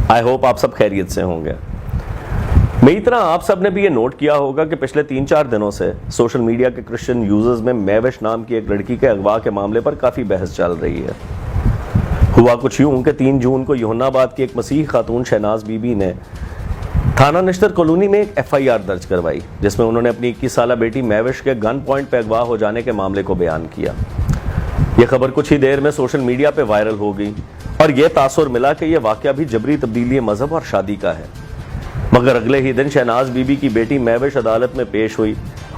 I hope آپ سب خیریت سے ہوں گے. میری طرح آپ سب نے بھی یہ نوٹ کیا ہوگا کہ پچھلے 3-4 دنوں سے سوشل میڈیا کے کرسچن یوزرز میں میوش نام کی ایک لڑکی کے اغوا کے معاملے پر کافی بحث چل رہی ہے. ہوا کچھ یوں کہ 3 جون کو یوحنا آباد کی ایک مسیحی خاتون شہناز بی بی نے تھانہ نشتر کالونی میں ایک FIR درج کروائی، جس میں انہوں نے اپنی 21 سالہ بیٹی میوش کے گن پوائنٹ پہ اغوا ہو جانے کے معاملے کو بیان کیا. یہ خبر کچھ ہی دیر میں سوشل میڈیا پہ وائرل ہو گئی اور یہ تاثر ملا کہ یہ واقعہ بھی جبری تبدیلی مذہب اور شادی کا ہے. مگر اگلے ہی دن شہناز بی بی کی بیٹی میوش عدالت میں پیش ہوئی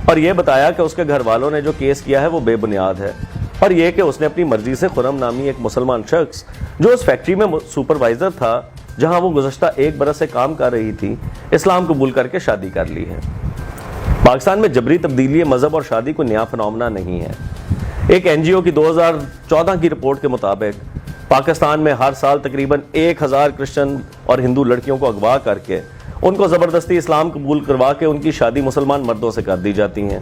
اور یہ بتایا کہ اس کے گھر والوں نے جو کیس کیا ہے وہ بے بنیاد ہے، اور یہ کہ اس نے اپنی مرضی سے خرم نامی ایک مسلمان شخص جو اس فیکٹری میں سپروائزر تھا جہاں وہ گزشتہ 1 برس سے کام کر رہی تھی، اسلام قبول کر کے شادی کر لی ہے. پاکستان میں جبری تبدیلی مذہب اور شادی کوئی نیا فنومنا نہیں ہے. ایک NGO کی 2014 کی رپورٹ کے مطابق پاکستان میں ہر سال تقریباً 1000 کرسچن اور ہندو لڑکیوں کو اغوا کر کے ان کو زبردستی اسلام قبول کروا کے ان کی شادی مسلمان مردوں سے کر دی جاتی ہیں.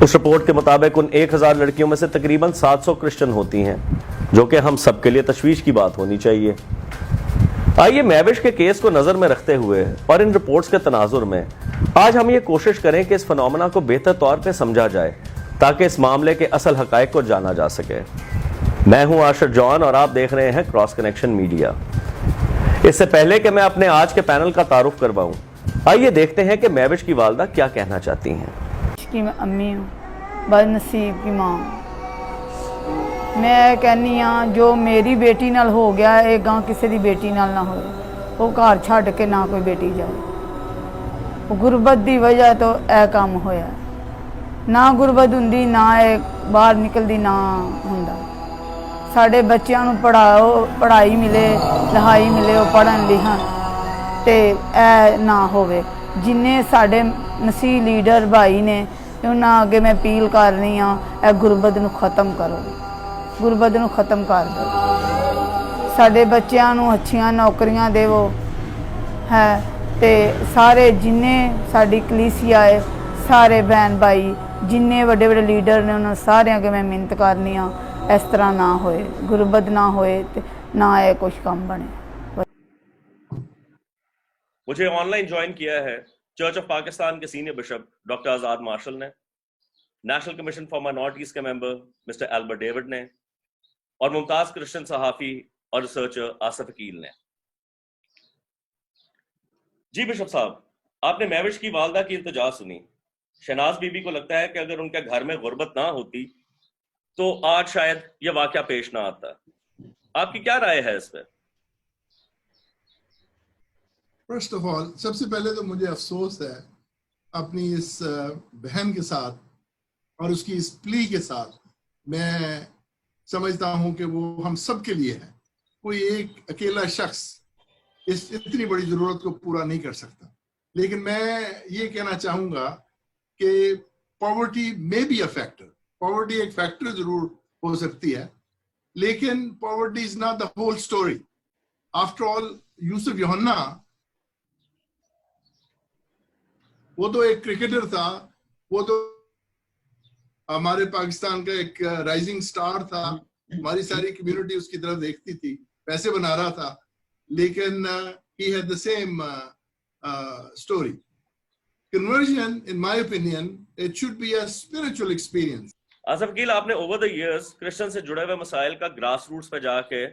اس رپورٹ کے مطابق ان 1000 لڑکیوں میں سے تقریباً 700 کرسچن ہوتی ہیں، جو کہ ہم سب کے لیے تشویش کی بات ہونی چاہیے. آئیے میوش کے کیس کو نظر میں رکھتے ہوئے اور ان رپورٹس کے تناظر میں آج ہم یہ کوشش کریں کہ اس فنومنا کو بہتر طور پہ سمجھا جائے تاکہ اس معاملے کے اصل حقائق کو جانا جا سکے. میں ہوں عاشر جان اور آپ دیکھ رہے ہیں کراس کنیکشن میڈیا. اس سے پہلے کہ میں اپنے آج کے پینل کا تعارف کرواؤں، آئیے دیکھتے ہیں کہ میوش کی والدہ کیا کہنا چاہتی ہیں. کی میں امی ہوں، بد نصیب کی ماں. میں کہنی ہاں جو میری بیٹی نال ہو گیا ہے گاں کسی دی بیٹی نال نہ ہوئے. وہ گھر چھڈ کے نہ کوئی بیٹی جائے. وہ غربت دی وجہ تو اے کام ہویا. نہ غربت ہوندی نہ اے باہر نکلدی نہ ہوندا. ساڈے بچیاں نوں پڑھائی ملے، لہائی ملے، وہ پڑھن لکھن تے اے نہ ہوئے. جننے ساڈے مسیح لیڈر بھائی نے انہاں اگے میں اپیل کر رہی ہاں، اے غربت نوں ختم کرو، غربت نوں ختم کر دو. ساڈے بچیاں نوں اچھیاں نوکریاں دیو ہے تے سارے جننے ساڈی کلیسیا ہے، سارے بہن بھائی جننے وڈے وڈے لیڈر نے انہاں سارے اگے میں منت کرنی ہاں اس طرح نہ ہوئے، غربت نہ ہوئے تے نہ اے کچھ کم بنے. مجھے آن لائن جوائن کیا ہے چرچ آف پاکستان کے سینئر بشپ ڈاکٹر آزاد مارشل نے، نیشنل کمیشن فار مائنورٹیز کے ممبر مسٹر ایلبرٹ ڈیوڈ نے، اور ممتاز کرسچن صحافی اور ریسرچر آصف عقیل نے. جی بشپ صاحب، آپ نے میوش کی والدہ کی التجا سنی. شہناز بی بی کو لگتا ہے کہ اگر ان کے گھر میں غربت نہ ہوتی تو آج شاید یہ واقعہ پیش نہ آتا. آپ کی کیا رائے ہے اس پہ؟ فرسٹ آف آل سب سے پہلے تو مجھے افسوس ہے اپنی اس بہن کے ساتھ اور اس کی اس پلی کے ساتھ. میں سمجھتا ہوں کہ وہ ہم سب کے لیے ہے. کوئی ایک اکیلا شخص اس اتنی بڑی ضرورت کو پورا نہیں کر سکتا. لیکن میں یہ کہنا چاہوں گا کہ پاورٹی میں بی اے فیکٹر. پاورٹی ایک فیکٹر ضرور ہو سکتی ہے، لیکن poverty is not the whole story. After all Yousuf Youhana وہ تو ایک کرکٹر تھا، وہ تو ہمارے پاکستان کا ایک رائزنگ سٹار تھا. ہماری ساری کمیونٹی اس کی طرف دیکھتی تھی، پیسے بنا رہا تھا، لیکن he had the same story. Conversion, in my opinion, it should be a spiritual experience. Asif Aqeel, آپ نے اوور دا ایئرز کرسچن سے جڑے ہوئے مسائل کا گراس روٹس پہ جا کے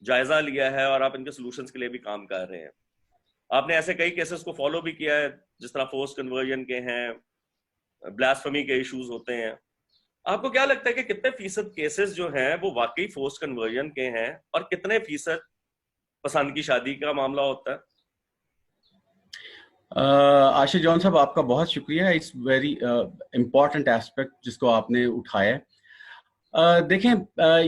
جائزہ لیا ہے اور آپ ان کے سولوشنز کے لیے بھی کام کر رہے ہیں. آپ نے ایسے کئی کیسز کو فالو بھی کیا ہے، جس طرح فورس کنورژن کے ہیں، بلاسفمی کے ایشوز ہوتے ہیں. آپ کو کیا لگتا ہے کہ کتنے فیصد کیسز جو ہیں وہ واقعی فورس کنورژن کے ہیں اور کتنے فیصد پسند کی شادی کا معاملہ ہوتا ہے؟ عاشر جان صاحب، آپ کا بہت شکریہ. اٹس ویری امپورٹنٹ ایسپیکٹ جس کو آپ نے اٹھایا. دیکھیں،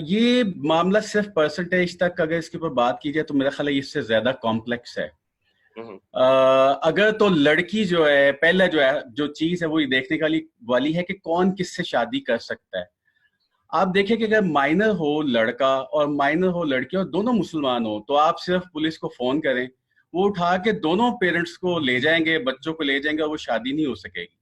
یہ معاملہ صرف پرسنٹیج تک اگر اس کے اوپر بات کی جائے تو میرا خیال ہے اس سے زیادہ کمپلیکس ہے. اگر تو لڑکی جو ہے، پہلا جو چیز ہے وہ یہ دیکھنے والی ہے کہ کون کس سے شادی کر سکتا ہے. آپ دیکھیں کہ اگر مائنر ہو لڑکا اور مائنر ہو لڑکی اور دونوں مسلمان ہو تو آپ صرف پولیس کو فون کریں، وہ اٹھا کے دونوں پیرنٹس کو لے جائیں گے، بچوں کو لے جائیں گے، اور وہ شادی نہیں ہو سکے گی.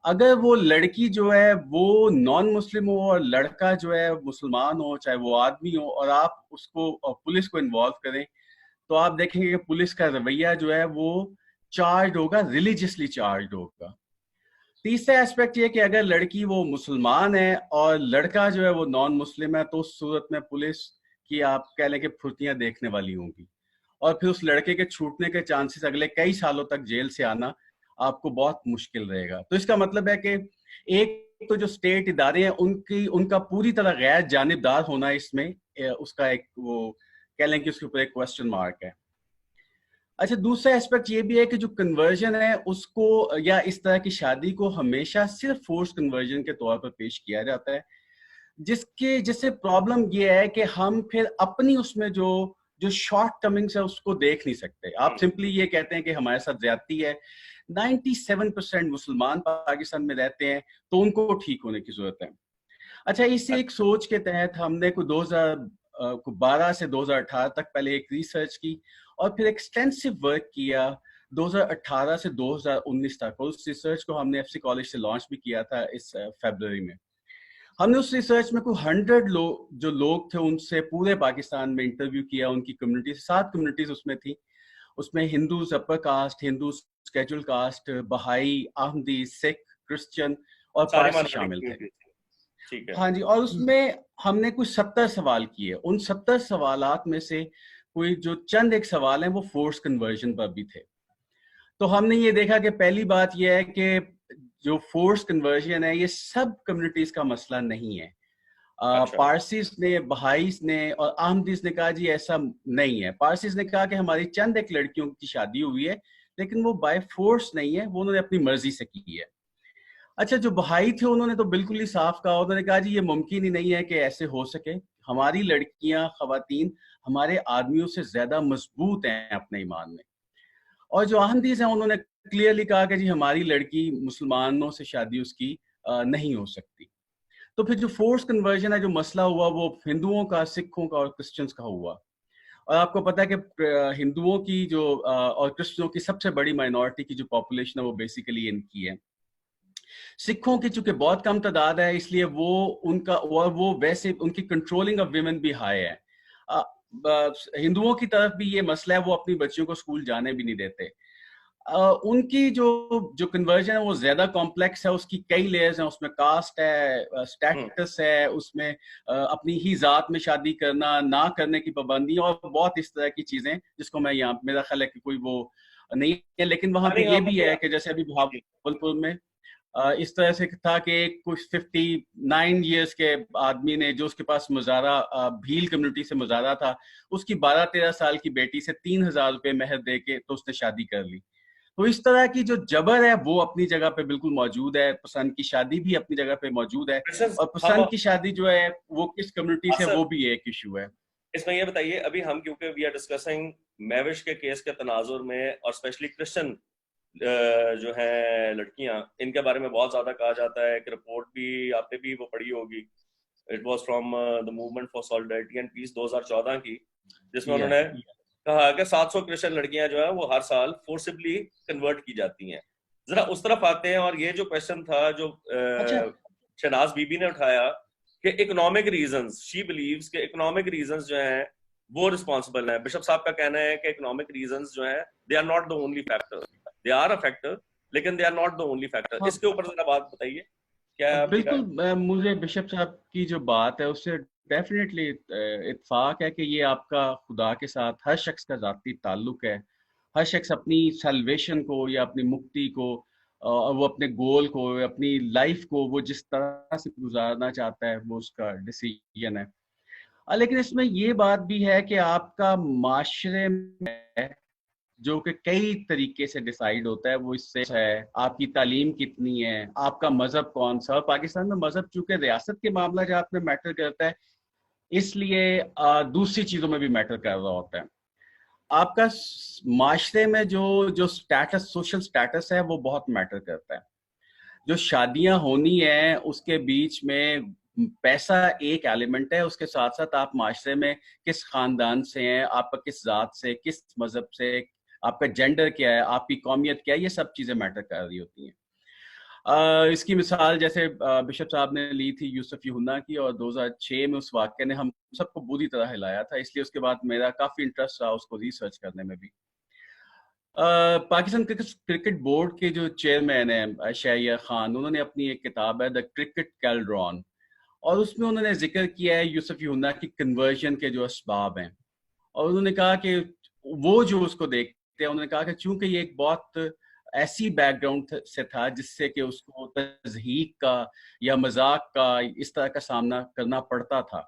اگر وہ لڑکی جو ہے وہ نان مسلم ہو اور لڑکا جو ہے مسلمان ہو، چاہے وہ آدمی ہو، اور آپ اس کو پولیس کو انوالو کریں، تو آپ دیکھیں گے کہ پولیس کا رویہ جو ہے وہ چارجڈ ہوگا, ریلیجیسلی چارجڈ ہوگا. تیسرا ایسپیکٹ یہ کہ اگر لڑکی وہ مسلمان ہے اور لڑکا جو ہے وہ نان مسلم ہے, تو اس صورت میں پولیس کی آپ کہہ لیں کہ پھرتیاں دیکھنے والی ہوں گی, اور پھر اس لڑکے کے چھوٹنے کے چانسز اگلے کئی سالوں تک جیل سے آنا آپ کو بہت مشکل رہے گا. تو اس کا مطلب ہے کہ ایک تو جو اسٹیٹ ادارے ہیں ان کا پوری طرح غیر جانبدار ہونا اس میں اس کا ایک وہ کہہ لیں کہ اس کے اوپر ایک کوسچن مارک ہے. اچھا, دوسرا ایسپیکٹ یہ بھی ہے کہ جو کنورژن ہے اس کو یا اس طرح کی شادی کو ہمیشہ صرف فورس کنورژن کے طور پر پیش کیا جاتا ہے, جس سے پرابلم یہ ہے کہ ہم پھر اپنی اس میں جو شارٹ کمنگس ہے اس کو دیکھ نہیں سکتے. آپ سمپلی یہ کہتے ہیں کہ ہمارے ساتھ زیادتی ہے. 97% مسلمان پاکستان میں رہتے ہیں, تو ان کو ٹھیک ہونے کی ضرورت ہے. اچھا, اس ایک سوچ کے تحت ہم نے 2012 سے 2018 تک پہلے ایک ریسرچ کی, اور پھر ایکسٹینسو ورک کیا 2018 سے 2019 تک. اور اس ریسرچ کو ہم نے FC کالج سے لانچ بھی کیا تھا اس فیبروری میں. ہم نے اس ریسرچ میں کوئی 100 لوگ تھے ان سے پورے پاکستان میں انٹرویو کیا, ان کی کمیونٹی سے. 7 کمیونٹیز اس میں تھی. اس میں ہندوز اپر کاسٹ, ہندوز اسکیجول کاسٹ, بہائی, احمدی, سکھ, کرسچن اور پارسی شامل تھے. ہاں جی, اور اس میں ہم نے کچھ 70 سوال کیے. ان 70 سوالات میں سے کوئی جو چند ایک سوال ہیں وہ فورس کنورژن پر بھی تھے. تو ہم نے یہ دیکھا کہ پہلی بات یہ ہے کہ جو فورس کنورژن ہے یہ سب کمیونٹیز کا مسئلہ نہیں ہے. پارسیز نے, بہائیز نے اور احمدیز نے کہا جی ایسا نہیں ہے. پارسیز نے کہا کہ ہماری چند ایک لڑکیوں کی شادی ہوئی ہے لیکن وہ بائی فورس نہیں ہے, وہ انہوں نے اپنی مرضی سے کی ہے. اچھا, جو بہائی تھے انہوں نے تو بالکل ہی صاف کہا, انہوں نے کہا جی یہ ممکن ہی نہیں ہے کہ ایسے ہو سکے. ہماری لڑکیاں, خواتین ہمارے آدمیوں سے زیادہ مضبوط ہیں اپنے ایمان میں. اور جو احمدیز ہیں انہوں نے کلیئرلی کہا کہ جی ہماری لڑکی مسلمانوں سے شادی اس کی نہیں ہو سکتی. تو پھر جو فورس کنورژن ہے, جو مسئلہ ہوا وہ ہندوؤں کا, سکھوں کا اور کرسچنس کا ہوا. اور آپ کو پتا ہے کہ ہندوؤں کی جو اور کرسچنوں کی سب سے بڑی مائنورٹی کی جو پاپولیشن ہے وہ بیسیکلی ان کی ہے. سکھوں کی چونکہ بہت کم تعداد ہے اس لیے وہ ویسے ان کی کنٹرولنگ آف ویمن بھی ہائی ہے. ہندوؤں کی طرف بھی یہ مسئلہ ہے, وہ اپنی بچیوں کو اسکول جانے بھی نہیں دیتے. ان کی جو کنورژن ہے وہ زیادہ کمپلیکس ہے, اس کی کئی لیئرز ہیں. اس میں کاسٹ ہے, اسٹیٹس ہے, اس میں اپنی ہی ذات میں شادی کرنا, نہ کرنے کی پابندی اور بہت اس طرح کی چیزیں جس کو میں یہاں میرا خیال ہے کہ کوئی وہ نہیں ہے. لیکن وہاں پہ یہ بھی ہے کہ جیسے ابھی بہاولپور میں اس طرح سے تھا کہ کچھ 59 ایئرس کے آدمی نے, جو اس کے پاس مزارہ بھیل کمیونٹی سے مزارہ تھا, اس کی 12-13 سال کی بیٹی سے 3,000 روپے مہر دے کے تو اس نے شادی کر لی. تو اس طرح کی جو جبر ہے وہ اپنی جگہ پہ بالکل موجود ہے. پسند کی شادی بھی اپنی جگہ پہ موجود ہے, اور پسند کی شادی جو ہے وہ کس کمیونٹی سے وہ بھی ایک ایشو ہے. اس میں یہ بتائیے, ابھی ہم کیونکہ وی آر ڈسکسنگ میوش کے کیس کے تناظر میں, اور اسپیشلی کرسچن جو ہیں لڑکیاں, ان کے بارے میں بہت زیادہ کہا جاتا ہے. ایک رپورٹ بھی آپ نے بھی وہ پڑھی ہوگی, it was from the movement for solidarity and peace 2014 کی, جس میں انہوں نے کہا کہ 700 کرسچن لڑکیاں جو ہیں وہ ہر سال فورسبلی کنورٹ کی جاتی ہیں. ذرا اس طرف آتے ہیں. اور یہ جو کوشچن تھا جو شہناز بی بی نے اٹھایا کہ اکنامک ریزنز, شی بلیوز کہ اکنامک ریزنز جو ہیں وہ رسپانسبل ہیں. بشپ صاحب کا کہنا ہے کہ اکنامک ریزنز جو ہیں they are not the only factor, they are a factor لیکن they are not the only factor. اس کے اوپر ذرا بات بتائیے. کیا بالکل, مجھے بشپ صاحب کی جو بات ہے اس سے ڈیفینیٹلی اتفاق ہے کہ یہ آپ کا خدا کے ساتھ ہر شخص کا ذاتی تعلق ہے. ہر شخص اپنی سیلویشن کو یا اپنی مکتی کو, وہ اپنے گول کو, اپنی لائف کو وہ جس طرح سے گزارنا چاہتا ہے وہ اس کا ڈیسیژن ہے. لیکن اس میں یہ بات بھی ہے کہ آپ کا معاشرے میں جو کہ کئی طریقے سے ڈیسائیڈ ہوتا ہے, وہ اس سے ہے آپ کی تعلیم کتنی ہے, آپ کا مذہب کون سا. اور پاکستان میں مذہب چونکہ ریاست کے معاملہ جات میں میٹر کرتا ہے, اس لیے دوسری چیزوں میں بھی میٹر کر رہا ہوتا ہے. آپ کا معاشرے میں جو سٹیٹس, سوشل سٹیٹس ہے وہ بہت میٹر کرتا ہے. جو شادیاں ہونی ہیں اس کے بیچ میں پیسہ ایک ایلیمنٹ ہے, اس کے ساتھ ساتھ آپ معاشرے میں کس خاندان سے ہیں, آپ کا کس ذات سے, کس مذہب سے, آپ کا جینڈر کیا ہے, آپ کی قومیت کیا ہے, یہ سب چیزیں میٹر کر رہی ہوتی ہیں. اس کی مثال جیسے بشپ صاحب نے لی تھی یوسف یوحنا کی، اور 2006 میں اس واقعے نے ہم سب کو بری طرح ہلایا تھا، اس لیے اس کے بعد میرا کافی انٹرسٹ رہا اس کو ریسرچ کرنے میں بھی۔ پاکستان کرکٹ بورڈ کے جو چیئرمین ہیں شہریار خان، انہوں نے اپنی ایک کتاب ہے دا کرکٹ کیلڈرون، اور اس میں انہوں نے ذکر کیا ہے یوسف یوحنا کی کنورژن کے جو اسباب ہیں، اور انہوں نے کہا کہ وہ جو اس کو دیکھتے ہیں، انہوں نے کہا کہ چونکہ یہ ایک بہت ایسی بیک گراؤنڈ سے تھا جس سے کہ اس کو تضحیک کا یا مذاق کا اس طرح کا سامنا کرنا پڑتا تھا،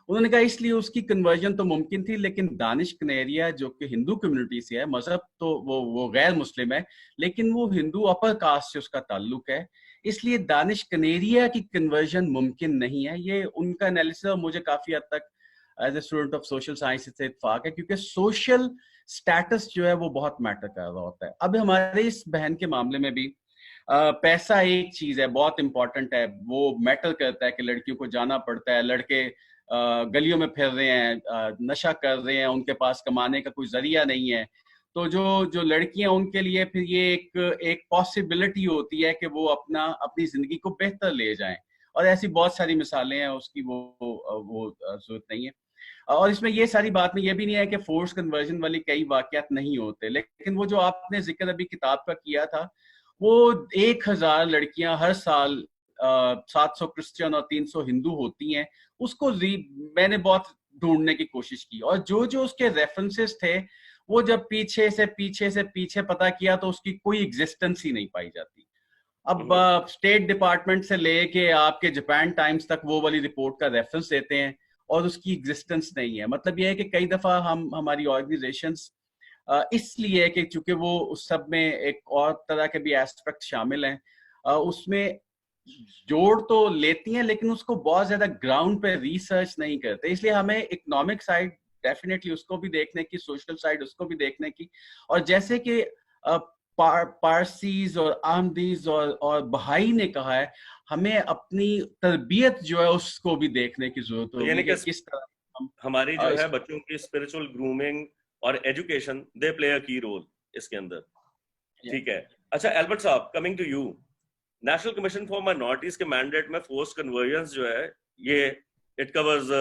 انہوں نے کہا اس لیے اس کی کنورژن تو ممکن تھی، لیکن دانش کنیریا جو کہ ہندو کمیونٹی سے ہے، مذہب تو وہ غیر مسلم ہے، لیکن وہ ہندو اپر کاسٹ سے اس کا تعلق ہے، اس لیے دانش کنیریا کی کنورژن ممکن نہیں ہے۔ یہ ان کا انالیسس اور مجھے کافی حد تک as a student of social science سے اتفاق ہے، کیونکہ سوشل سٹیٹس جو ہے وہ بہت میٹر کر رہا ہوتا ہے۔ اب ہمارے اس بہن کے معاملے میں بھی پیسہ ایک چیز ہے، بہت امپورٹنٹ ہے، وہ میٹر کرتا ہے کہ لڑکیوں کو جانا پڑتا ہے، لڑکے گلیوں میں پھر رہے ہیں، نشہ کر رہے ہیں، ان کے پاس کمانے کا کوئی ذریعہ نہیں ہے، تو جو لڑکیاں ان کے لیے پھر یہ ایک پاسبلٹی ہوتی ہے کہ وہ اپنی زندگی کو بہتر لے جائیں، اور ایسی بہت ساری مثالیں ہیں اس کی، وہ ضرورت نہیں ہے۔ اور اس میں یہ ساری بات میں یہ بھی نہیں ہے کہ فورس کنورژن والی کئی واقعات نہیں ہوتے، لیکن وہ جو آپ نے ذکر ابھی کتاب کا کیا تھا، وہ 1000 لڑکیاں ہر سال 700 کرسچن اور 300 ہندو ہوتی ہیں، اس کو میں نے بہت ڈھونڈنے کی کوشش کی، اور جو اس کے ریفرنسز تھے وہ جب پیچھے پتا کیا تو اس کی کوئی ایگزسٹنس ہی نہیں پائی جاتی۔ اب اسٹیٹ ڈپارٹمنٹ سے لے کے آپ کے جاپان ٹائمز تک وہ والی رپورٹ کا ریفرنس دیتے ہیں اور اس کی ایگزسٹنس نہیں ہے۔ مطلب یہ ہے کہ کئی دفعہ ہماری آرگنائزیشنز اس لیے کہ چونکہ وہ اس سب میں ایک اور طرح کے بھی ایسپیکٹ شامل ہیں، اس میں جوڑ تو لیتی ہیں لیکن اس کو بہت زیادہ گراؤنڈ پہ ریسرچ نہیں کرتے، اس لیے ہمیں اکنامک سائڈ ڈیفینیٹلی اس کو بھی دیکھنے کی، سوشل سائڈ اس کو بھی دیکھنے کی، اور جیسے کہ پارسیز اور احمدیز اور بہائی نے کہا ہے، ہمیں اپنی تربیت جو ہے اس کو بھی دیکھنے کی ضرورت ہوگی، یعنی کہ کس طرح ہماری جو ہے بچوں کی اسپرچل گرومنگ اور ایجوکیشن دے پلے اے کی رول اس کے اندر۔ ٹھیک ہے، اچھا البرٹ صاحب، coming to you, national commission for minorities کے مینڈیٹ میں فورس کنورژنس جو ہے یہ اٹ کورز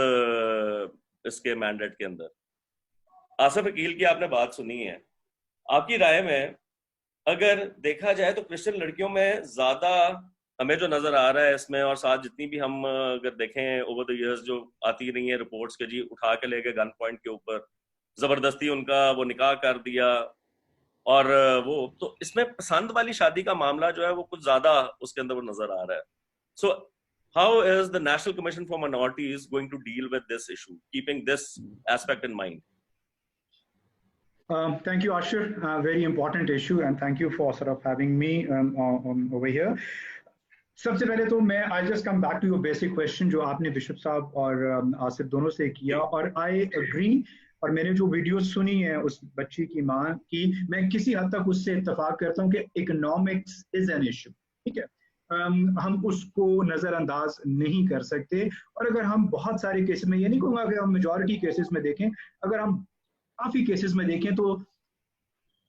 اس کے مینڈیٹ کے اندر۔ آصف عقیل کی آپ نے بات سنی ہے، آپ کی رائے میں اگر دیکھا جائے تو کرسچن لڑکیوں میں زیادہ ہمیں جو نظر آ رہا ہے اس میں، اور ساتھ جتنی بھی ہم اگر دیکھیں اوور دی ایئرز جو آتی رہی ہیں رپورٹس کے، جی اٹھا کے لے گئے گن پوائنٹ کے اوپر، زبردستی ان کا وہ نکاح کر دیا، اور وہ تو اس میں پسند والی شادی کا معاملہ جو ہے وہ کچھ زیادہ اس کے اندر وہ نظر آ رہا ہے۔ So how is the national commission for minorities going to deal with this issue keeping this aspect in mind? Thank you, Ashir. Very important issue, and thank you for sort of having me over here. سب سے پہلے تو میں I just come back to your basic question جو آپ نے bishop صاحب اور آصف دونوں سے کیا، اور I agree، اور میں نے جو ویڈیوز سنی ہے اس بچی کی ماں کی، میں کسی حد تک اس سے اتفاق کرتا ہوں کہ اکنامکس از این ایشو، ٹھیک ہے، ہم اس کو نظر انداز نہیں کر سکتے، اور اگر ہم بہت سارے کیسز میں، یہ نہیں کہوں گا کہ ہم میجورٹی کیسز میں دیکھیں، اگر ہم کافی کیسز میں دیکھیں تو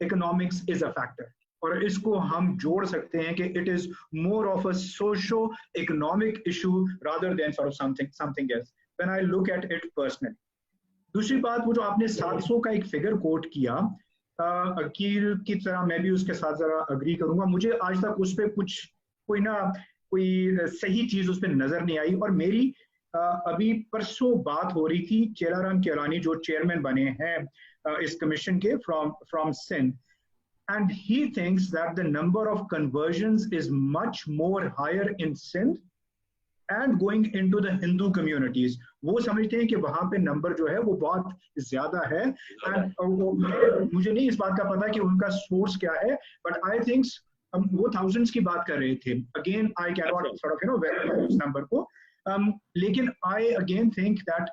اکنامکس از اے فیکٹر، اور اس کو ہم جوڑ سکتے ہیں کہ it is more of a socio economic issue rather than sort of something else when I look at it personally. دوسری بات، وہ جو آپ نے 700 کا ایک فگر کوٹ کیا، عقیل کی طرح میں بھی اس کے ساتھ ذرا اگری کروں گا، مجھے آج تک اس پہ کوئی صحیح چیز اس پہ نظر نہیں آئی، اور میری ابھی پرسوں بات ہو رہی تھی چیلارام کیلانی جو چیئرمین بنے ہیں اس کمیشن کے from Sindh, and he thinks that the number of conversions is much more higher in Sindh and going into the Hindu communities. وہ سمجھتے ہیں کہ وہاں پہ نمبر جو ہے وہ بہت زیادہ ہے، مجھے نہیں اس بات کا پتا کہ ان کا سورس کیا ہے، but I think وہ thousands کی بات کر رہے تھے، again I cannot sort of verify اس نمبر کو، لیکن I again think that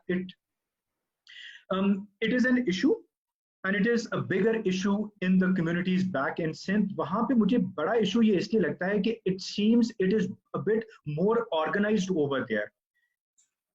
it is an issue and it is a bigger issue in the communities back in Sindh. وہاں پہ مجھے بڑا ایشو یہ اس لیے لگتا ہے کہ it seems it is a bit more organized over there.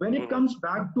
When it comes back to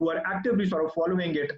who are actively sort of following it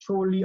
surely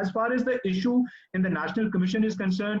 As far as the issue in the National Commission is concerned,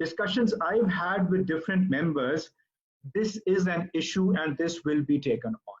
discussions I've had with different members, this is an issue and this will be taken on.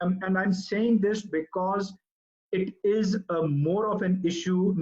and I'm saying this because it is a more of an issue.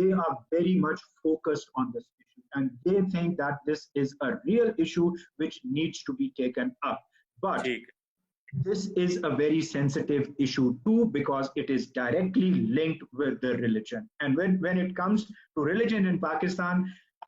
they are very much focused on this issue and they think that this is a real issue which needs to be taken up. But this is a very sensitive issue too because it is directly linked with the religion. And when it comes to religion in Pakistan,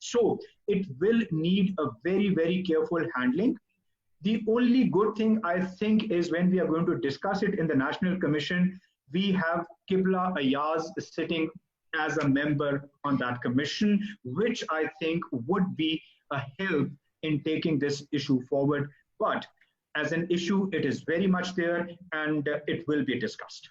So it will need a very, very careful handling. The only good thing I think is when we are going to discuss it in the National Commission, we have Qibla Ayaz sitting as a member on that commission, which I think would be a help in taking this issue forward. But as an issue, it is very much there and it will be discussed.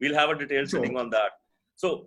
We'll have a detailed sitting on that. So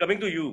coming to you,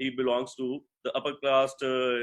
he belongs to the upper caste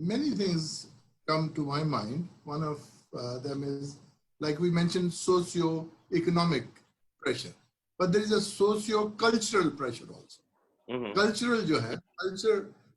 Many things come to my mind. One of them is, like we mentioned, socio-economic pressure, but there is a socio-cultural pressure also. Cultural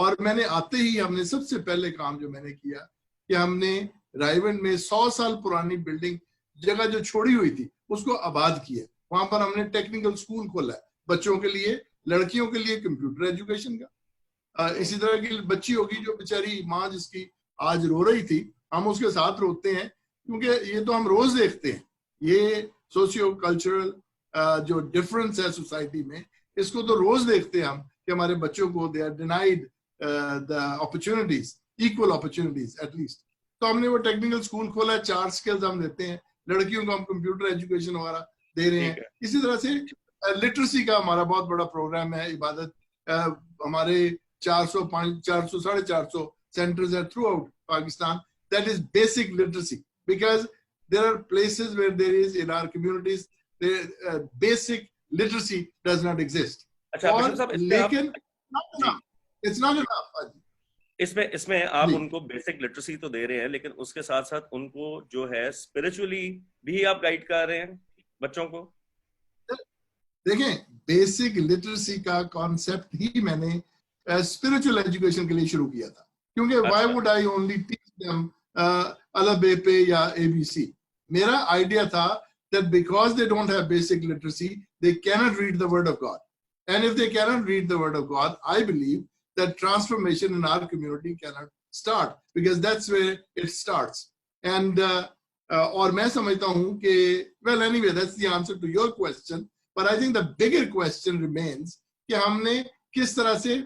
اور میں نے آتے ہی ہم نے سب سے پہلے کام جو میں نے کیا کہ ہم نے رائیونڈ میں 100 سال پرانی بلڈنگ جگہ جو چھوڑی ہوئی تھی اس کو آباد کیا. وہاں پر ہم نے ٹیکنیکل اسکول کھولا ہے بچوں کے لیے, لڑکیوں کے لیے کمپیوٹر ایجوکیشن کا. اسی طرح کی بچی ہوگی جو بیچاری ماں جس کی آج رو رہی تھی, ہم اس کے ساتھ روتے ہیں کیونکہ یہ تو ہم روز دیکھتے ہیں, یہ سوشیو کلچرل جو ڈفرنس ہے سوسائٹی میں, اس کو تو روز دیکھتے ہیں ہم کہ ہمارے بچوں کو they are denied the opportunities, equal opportunities at least. تو ہم نے وہ ٹیکنیکل اسکول کھولا ہے, 4 سکلز ہم دیتے ہیں, لڑکیوں کو ہم کمپیوٹر ایجوکیشن وغیرہ دے رہے ہیں. اسی طرح سے لٹریسی کا ہمارا بہت بڑا پروگرام ہے. عبادت ہمارے 400-450 سینٹرز ہیں through out Pakistan. That is basic literacy because there are places where there is in our communities basic literacy does not exist. لیکن it's not enough. اس میں آپ ان کو بیسک لٹریسی تو دے رہے ہیں لیکن اس کے ساتھ ساتھ ان کو جو ہے اسپرچولی بھی آپ گائیڈ کر رہے ہیں بچوں کو. دیکھیں بیسک لٹریسی کا کانسیپٹ ہی میں نے اسپرچل ایجوکیشن کے لیے شروع کیا تھا کیونکہ why would I only teach them الف بے پے یا ABC. میرا آئیڈیا تھا that because they don't have basic literacy they cannot read the word of God, and if they cannot read the word of God I believe that transformation in our community cannot start because that's where it starts. And اور میں سمجھتا ہوں کہ well anyway that's the answer to your question, but I think the bigger question remains کہ ہم نے کس طرح سے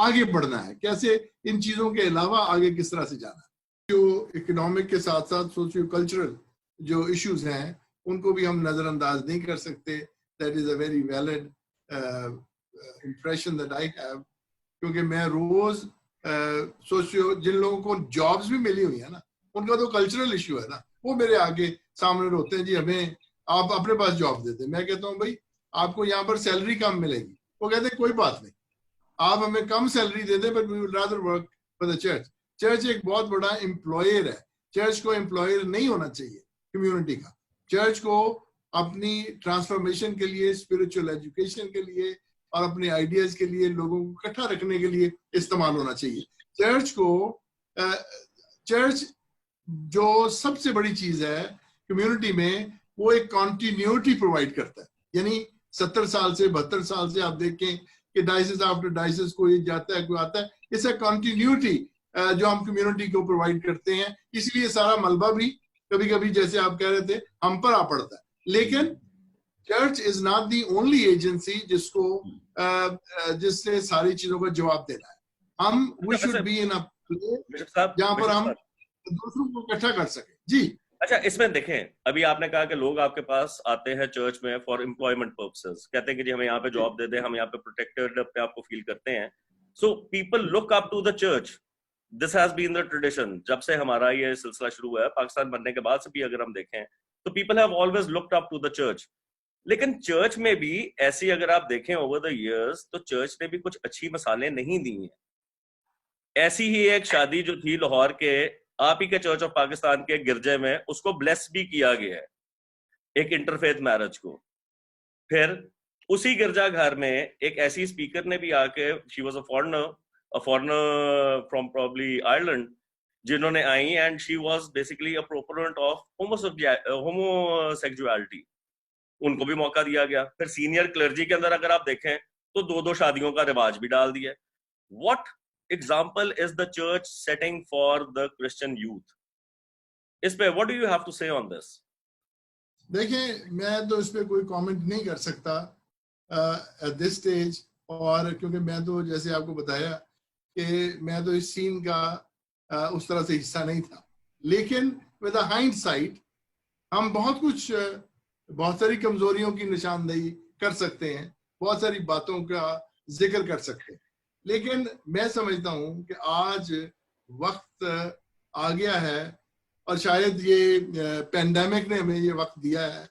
آگے بڑھنا ہے, کیسے ان چیزوں کے علاوہ آگے کس طرح سے جانا ہے. جو اکنامک کے ساتھ ساتھ سوشیو کلچرل جو ایشوز ہیں ان کو بھی ہم نظر انداز نہیں کر سکتے. That is a very valid impression that I have. کیونکہ میں روز سوشیو جن لوگوں کو جابز بھی ملی ہوئی ہیں نا ان کا تو کلچرل ایشو ہے نا, وہ میرے آگے سامنے روتے ہیں جی ہمیں آپ اپنے پاس جاب دیتے. میں کہتا ہوں بھائی آپ کو یہاں پر سیلری کم ملے گی. وہ کہتے ہیں کوئی بات نہیں, آپ ہمیں کم سیلری دے دیں but we would rather work for the church. Church ایک بہت بڑا امپلائر ہے. چرچ کو امپلائر نہیں ہونا چاہیے کمیونٹی کا. چرچ کو اپنی ٹرانسفارمیشن کے لیے, اسپرچل ایجوکیشن کے لیے اور اپنے آئیڈیاز کے لیے لوگوں کو اکٹھا رکھنے کے لیے استعمال ہونا چاہیے. چرچ جو سب سے بڑی چیز ہے کمیونٹی میں وہ ایک کنٹینیوٹی پرووائڈ کرتا ہے. یعنی 70 سال سے 72 سال سے آپ دیکھیں کہ ڈائسس آفٹر ڈائسس کوئی جاتا ہے کوئی آتا ہے, اس اے کنٹینیوٹی جو ہم کمیونٹی کو پرووائڈ کرتے ہیں. اس لیے سارا ملبہ بھی کبھی کبھی جیسے آپ کہہ رہے تھے ہم پر آ پڑتا ہے. لیکن church is not the only agency جس کو جس سے ساری چیزوں کا جواب دینا ہے. ہم وی شوڈ بی ان جہاں پر ہم دوسروں کو اکٹھا کر سکیں. جی اچھا, اس میں دیکھیں ابھی آپ نے کہا کہ لوگ آپ کے پاس آتے ہیں چرچ میں فار امپلائمنٹ پرپسز, کہتے ہیں کہ جی ہمیں یہاں پہ جاب دے دیں, ہم یہاں پہ پروٹیکٹڈ اپنے آپ کو فیل کرتے ہیں. So people look up to the church. This has been the tradition جب سے ہمارا یہ سلسلہ شروع ہوا ہے پاکستان بننے کے بعد سے بھی. اگر ہم دیکھیں تو people have always looked up to the church. لیکن چرچ میں بھی ایسی اگر آپ دیکھیں اوور دا ایئرز تو چرچ نے بھی کچھ اچھی مثالیں نہیں دی ہیں. ایسی ہی ایک شادی جو تھی لاہور کے آپ ہی کے چرچ آف پاکستان کے گرجے میں, اس کو بلیس بھی کیا گیا ہے ایک انٹرفیتھ میرج کو. پھر اسی گرجا گھر میں ایک ایسی اسپیکر نے بھی آ کے, she was a foreigner from probably Ireland, جنہوں نے آئی and she was basically a proponent of homosexuality. ان کو بھی موقع دیا گیا. پھر سینئر کلرجی کے اندر اگر آپ دیکھیں تو 2 شادیوں کا رواج بھی ڈال دیا. What example is the church setting for the Christian youth? اس پہ what do you have to say on this? دیکھیں میں تو اس پہ کوئی کامنٹ نہیں کر سکتا at this stage, اور کیونکہ میں تو جیسے آپ کو بتایا کہ میں تو اس سین کا اس طرح سے حصہ نہیں تھا. لیکن with a hindsight ہم بہت ساری کمزوریوں کی نشاندہی کر سکتے ہیں, بہت ساری باتوں کا ذکر کر سکتے ہیں. لیکن میں سمجھتا ہوں کہ آج وقت آ گیا ہے اور شاید یہ پینڈیمک نے ہمیں یہ وقت دیا ہے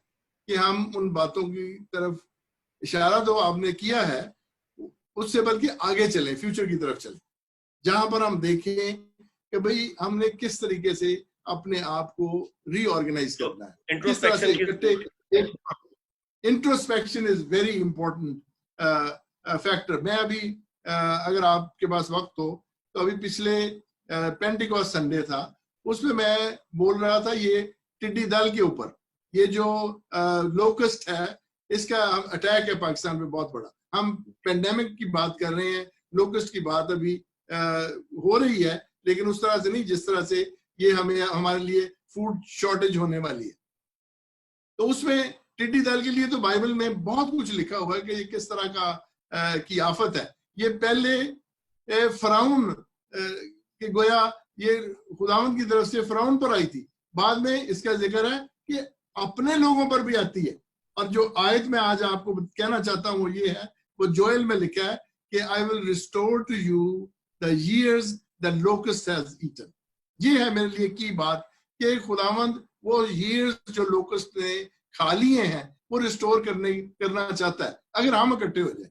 کہ ہم ان باتوں کی طرف اشارہ تو آپ نے کیا ہے, اس سے بلکہ آگے چلیں, فیوچر کی طرف چلیں, جہاں پر ہم دیکھیں کہ بھئی ہم نے کس طریقے سے اپنے آپ کو ری آرگنائز کرنا ہے, کس طرح سے introspection is very important factor. میں ابھی اگر آپ کے پاس وقت ہو تو ابھی پچھلے پینٹیکوسٹ سنڈے تھا, اس میں میں بول رہا تھا یہ ٹڈی دل کے اوپر یہ جو لوکسٹ ہے اس کا اٹیک ہے پاکستان پہ بہت بڑا. ہم پینڈیمک کی بات کر رہے ہیں, لوکسٹ کی بات ابھی ہو رہی ہے لیکن اس طرح سے نہیں جس طرح سے یہ ہمارے لیے فوڈ شارٹیج ہونے والی ہے. تو اس میں ٹڈی دل کے لیے تو بائبل میں بہت کچھ لکھا ہوا ہے کہ یہ کس طرح کا کی آفت ہے. یہ پہلے فرعون کہ گویا یہ خداوند کی طرف سے فرعون پر آئی تھی, بعد میں اس کا ذکر ہے کہ اپنے لوگوں پر بھی آتی ہے. اور جو آیت میں آج آپ کو کہنا چاہتا ہوں وہ یہ ہے, وہ جوئل میں لکھا ہے کہ I will restore to you the years the locust has eaten. یہ ہے میرے لیے کی بات کہ خداوند وہ years جو لوکسٹ نے کھا لیے ہیں وہ ریسٹور کرنا چاہتا ہے اگر ہم اکٹھے ہو جائیں.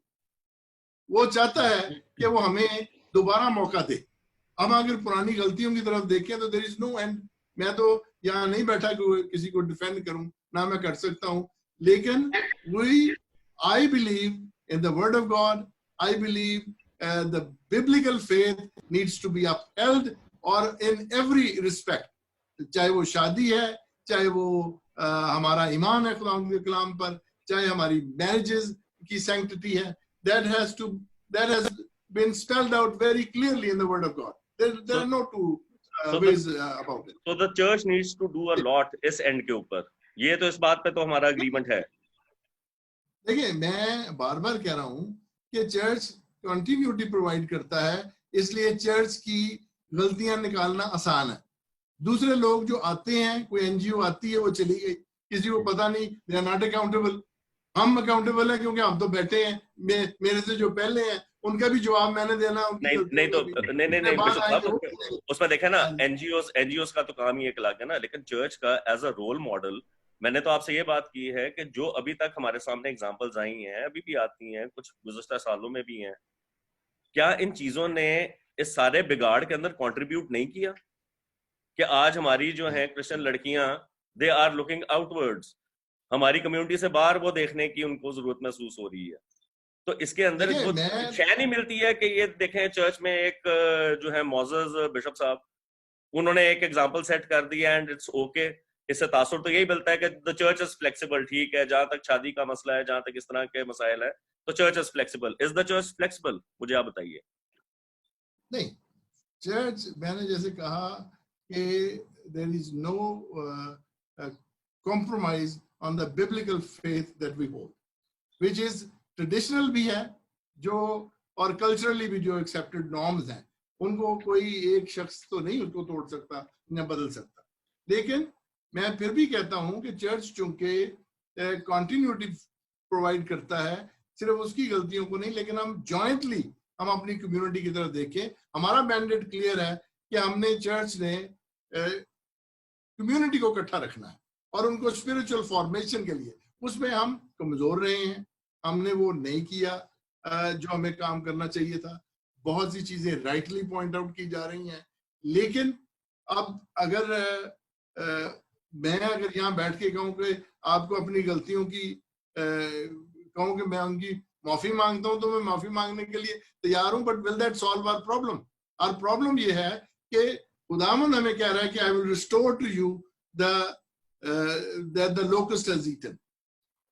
وہ چاہتا ہے کہ وہ ہمیں دوبارہ موقع دے. ہم اگر پرانی غلطیوں کی طرف دیکھیں تو there is no end. میں تو یہاں نہیں بیٹھا کہ کسی کو ڈیفینڈ کروں, نہ میں کر سکتا ہوں, لیکن I believe in the word of God. I believe the biblical faith needs to be upheld or in every respect. چاہے وہ شادی ہے, چاہے وہ ہمارا ایمان ہے خدا کے کلام پر, چاہے ہماری میرجز کی سینکٹیٹی ہے, that has been spelled out very clearly in the word of God. There are no two ways about it. So the church needs to do a lot اس اینڈ کے اوپر. یہ تو اس بات پہ تو ہمارا اگریمنٹ ہے. دیکھیں میں بار بار کہہ رہا ہوں کہ چرچ کنٹینیوٹی پرووائڈ کرتا ہے, اس لیے چرچ کی غلطیاں نکالنا آسان ہے. دوسرے لوگ جو آتے ہیں, کوئی این جی او آتی ہے وہ چلی گئی, کسی کو پتا نہیں, they are not accountable. ہم اکاؤنٹیبل ہیں کیونکہ ہم تو بیٹھے ہیں, میرے سے جو پہلے ہیں ان کا بھی جواب میں نے دینا. اس میں دیکھیں نا این جی اوز کا تو کام ہی ایک الگ ہے نا, لیکن چرچ کا ایز اے رول ماڈل میں نے تو آپ سے یہ بات کی ہے کہ جو ابھی تک ہمارے سامنے اگزامپلز آئی ہیں, ابھی بھی آتی ہیں, کچھ گزشتہ سالوں میں بھی ہیں, کیا ان چیزوں نے اس سارے بگاڑ کے اندر کنٹریبیوٹ نہیں کیا کہ آج ہماری جو ہیں کرسچن لڑکیاں they are looking outwards, ہماری کمیونٹی سے باہر وہ دیکھنے کی ان کو ضرورت محسوس ہو رہی ہے. تو اس کے اندر وہ شے نہیں ملتی ہے کہ یہ دیکھیں چرچ میں ایک جو ہے معزز بشپ صاحب, انہوں نے ایک ایگزامپل سیٹ کر دیا اینڈ اٹس اوکے. اس سے تاثر تو یہی ملتا ہے کہ the church is flexible. ٹھیک ہے, جہاں تک شادی کا مسئلہ ہے, جہاں تک اس طرح کے مسائل ہیں تو church is flexible. Is the church flexible? مجھے آپ بتائیے. نہیں, چرچ میں نے جیسے کہا کہ there is no compromise on the biblical faith that we hold, which is traditional بھی ہے جو, اور culturally بھی جو accepted norms ہیں, ان کو کوئی ایک شخص تو نہیں ان کو توڑ سکتا یا بدل سکتا. لیکن میں پھر بھی کہتا ہوں کہ چرچ چونکہ کنٹینیوٹی پرووائڈ کرتا ہے, صرف اس کی غلطیوں کو نہیں, لیکن ہم جوائنٹلی ہم اپنی کمیونٹی کی طرف دیکھیں. ہمارا مینڈیٹ کلیئر ہے کہ ہم نے چرچ نے کمیونٹی کو اکٹھا رکھنا ہے اور ان کو اسپرچل فارمیشن کے لیے, اس میں ہم کمزور رہے ہیں, ہم نے وہ نہیں کیا جو ہمیں کام کرنا چاہیے تھا. بہت سی چیزیں رائٹلی پوائنٹ آؤٹ کی جا رہی ہیں, لیکن اب اگر میں اگر یہاں بیٹھ کے کہوں کہ آپ کو اپنی غلطیوں کی کہوں کہ میں ان کی معافی مانگتا ہوں تو میں معافی مانگنے کے لیے تیار ہوں, but will that solve our problem? اور پرابلم یہ ہے کہ خداوند ہمیں کہہ رہا ہے کہ I will restore to you the locust has eaten.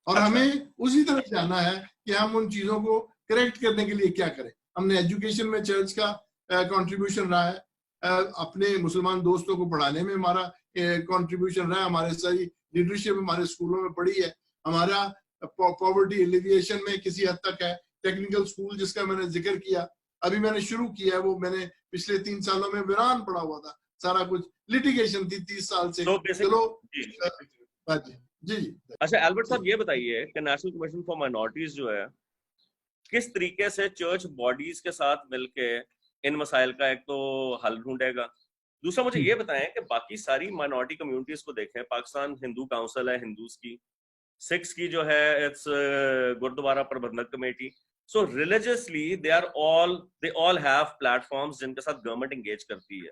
اور ہمیں اسی طرف جانا ہے کہ ہم ان چیزوں کو کریکٹ کرنے کے لیے کیا کریں. ہم نے ایجوکیشن میں چرچ کا کنٹریبیوشن رہا ہے, اپنے مسلمان دوستوں کو پڑھانے میں ہمارا کنٹریبیوشن رہا ہے, ہمارے ساری لیڈرشپ ہمارے اسکولوں میں پڑھی ہے, ہمارا پاورٹی ایلیویشن میں کسی حد تک ہے. ٹیکنیکل اسکول جس کا میں نے ذکر کیا, ابھی میں نے شروع کیا ہے, وہ میں نے پچھلے 3 سالوں میں ویران پڑا ہوا تھا, سارا کچھ لٹیگیشن تھی 30 سال سے. چلو جی. اچھا البرٹ صاحب یہ بتائیے کہ نیشنل کمیشن فار مائنورٹیز جو ہے کس طریقے سے چرچ باڈیز کے ساتھ مل کے ان مسائل کا ایک تو حل ڈھونڈے گا. دوسرا مجھے یہ بتائیں کہ باقی ساری مائنورٹی کمیونٹیز کو دیکھیں, پاکستان ہندو کاؤنسل ہے ہندوز کی, سکھ کی جو ہے it's Gurdwara Parbandhak committee. So religiously they all have platforms جن کے ساتھ گورنمنٹ انگیج کرتی ہے.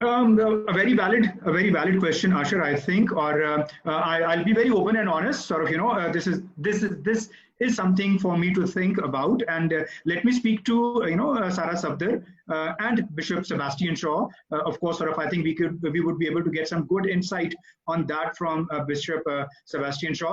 A very valid question, Ashar, I think, or I'll be very open and honest. Sort of, this is something for me to think about. And let me speak to Sarah Safdar and Bishop Sebastian Shaw. Of course, sort of, I think we would be able to get some good insight on that from Bishop Sebastian Shaw.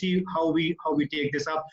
see how we take this up.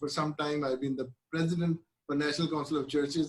for some time I've been the president for National Council of Churches.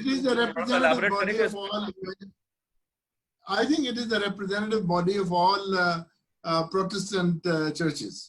It is a representative body of all. I think it is the representative body of all Protestant churches.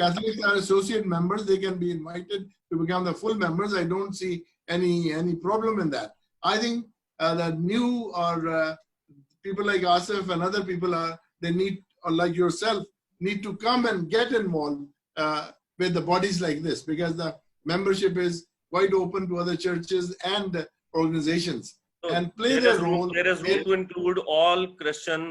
Catholics are associate members. They can be invited to become the full members. I don't see any problem in that. I think that new or people like Asif and other people they need, or like yourself, need to come and get involved with the bodies like this, because the membership is quite open to other churches and organizations, so and play their role. There is room to include all Christian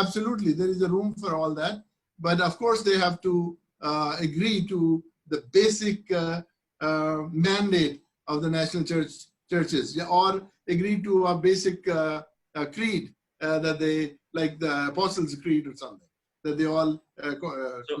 Absolutely, there is a room for all that, but of course they have to agree to the basic mandate of the national churches, or agree to a basic creed that they, like the Apostles' Creed or something, that they all. So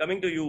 coming to you,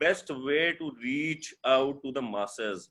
best way to reach out to the masses?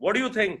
what do you think?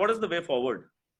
what is the way forward?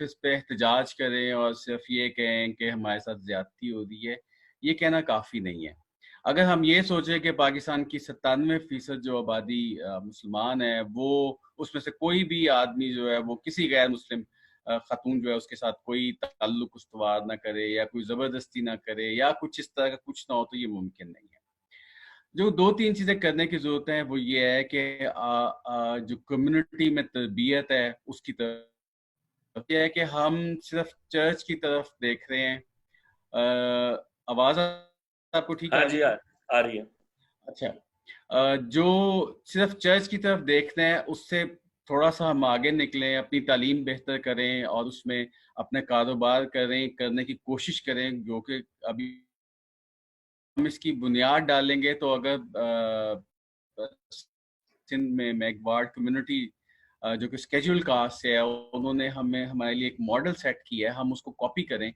اس پہ احتجاج کریں اور صرف یہ کہیں کہ ہمارے ساتھ زیادتی ہو رہی ہے، یہ کہنا کافی نہیں ہے. اگر ہم یہ سوچیں کہ پاکستان کی 97% جو آبادی مسلمان ہے، وہ اس میں سے کوئی بھی آدمی جو ہے وہ کسی غیر مسلم خاتون جو ہے اس کے ساتھ کوئی تعلق استوار نہ کرے یا کوئی زبردستی نہ کرے یا کچھ اس طرح کا کچھ نہ ہو، تو یہ ممکن نہیں ہے. جو 2-3 چیزیں کرنے کی ضرورت ہے وہ یہ ہے کہ جو کمیونٹی میں تربیت ہے اس کی طرف یہ ہے کہ ہم صرف چرچ کی طرف دیکھ رہے ہیں. آواز آپ کو ٹھیک ہاں جی آ رہی ہے. اچھا، جو صرف چرچ کی طرف دیکھتے ہیں اس سے تھوڑا سا ہم آگے نکلیں، اپنی تعلیم بہتر کریں اور اس میں اپنے کاروبار کرنے کی کوشش کریں، جو کہ ابھی ہم اس کی بنیاد ڈالیں گے. تو اگر سندھ میں میگوارڈ کمیونٹی جو کہ اسکیجول کاسٹ ہے، انہوں نے ہمارے لیے ایک ماڈل سیٹ کیا ہے، ہم اس کو کاپی کریں.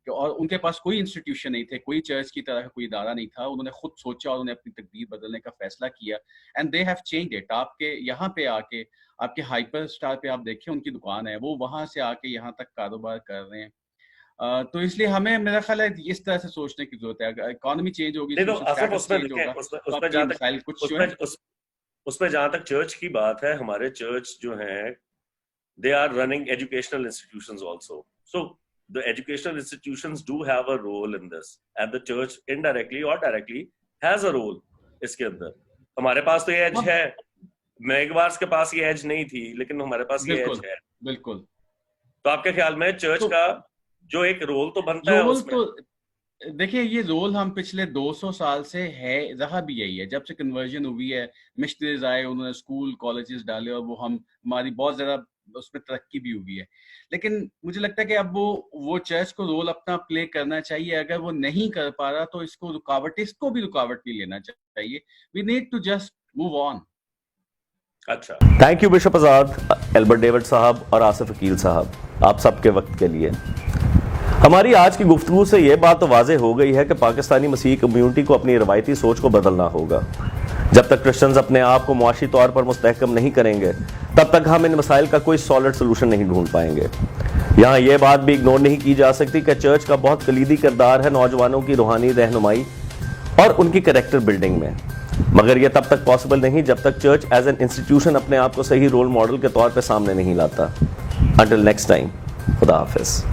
اور ان کے پاس کوئی انسٹیٹیوشن نہیں تھے، کوئی چرچ کی طرح کا کوئی ادارہ نہیں تھا. انہوں نے خود سوچا اور انہوں نے اپنی تقدیر بدلنے کا فیصلہ کیا، and they have change it. آپ کے یہاں پہ آ کے، آپ کے ہائپر اسٹار پہ آپ دیکھیں ان کی دکان ہے، وہ وہاں سے آ کے یہاں تک کاروبار کر رہے ہیں. تو اس لیے ہمیں میرا خیال ہے اس طرح سے سوچنے کی ضرورت ہے. اگر اکانومی چینج ہوگی، اس میں جہاں تک چرچ کی بات ہے، ہمارے چرچ جو ہیں they are running educational institutions also. So the educational institutions do have a role in this, and the church indirectly or directly has a role اس کے اندر. ہمارے پاس تو یہ ایج ہے، میگوارز کے پاس یہ ایج نہیں تھی، لیکن ہمارے پاس یہ ایج ہے. بالکل. تو آپ کے خیال میں چرچ کا جو ایک رول تو بنتا ہے اس میں؟ دیکھیں، یہ رول ہم پچھلے 200 سال سے ہے، رہا بھی یہی ہے. جب سے کنورژن ہوئی ہے، مشنریز آئے، انہوں نے اسکول کالجز ڈالے اور وہ ہماری بہت زیادہ اس میں ترقی بھی ہوئی ہے. لیکن مجھے لگتا ہے کہ اب وہ چرچ کو رول اپنا پلے کرنا چاہیے. اگر وہ نہیں کر پا رہا تو اس کو بھی رکاوٹ نہیں لینا چاہیے. We need to just move on. اچھا، thank you bishop Azad, Albert David sahib اور آصف عقیل صاحب، آپ سب کے وقت کے لیے. ہماری آج کی گفتگو سے یہ بات تو واضح ہو گئی ہے کہ پاکستانی مسیحی کمیونٹی کو اپنی روایتی سوچ کو بدلنا ہوگا. جب تک کرسچنز اپنے آپ کو معاشی طور پر مستحکم نہیں کریں گے، تب تک ہم ان مسائل کا کوئی سالڈ سولوشن نہیں ڈھونڈ پائیں گے. یہاں یہ بات بھی اگنور نہیں کی جا سکتی کہ چرچ کا بہت کلیدی کردار ہے نوجوانوں کی روحانی رہنمائی اور ان کی کریکٹر بلڈنگ میں. مگر یہ تب تک پاسبل نہیں جب تک چرچ ایز این انسٹیٹیوشن اپنے آپ کو صحیح رول ماڈل کے طور پہ سامنے نہیں لاتا. انٹل نیکسٹ ٹائم، خدا حافظ.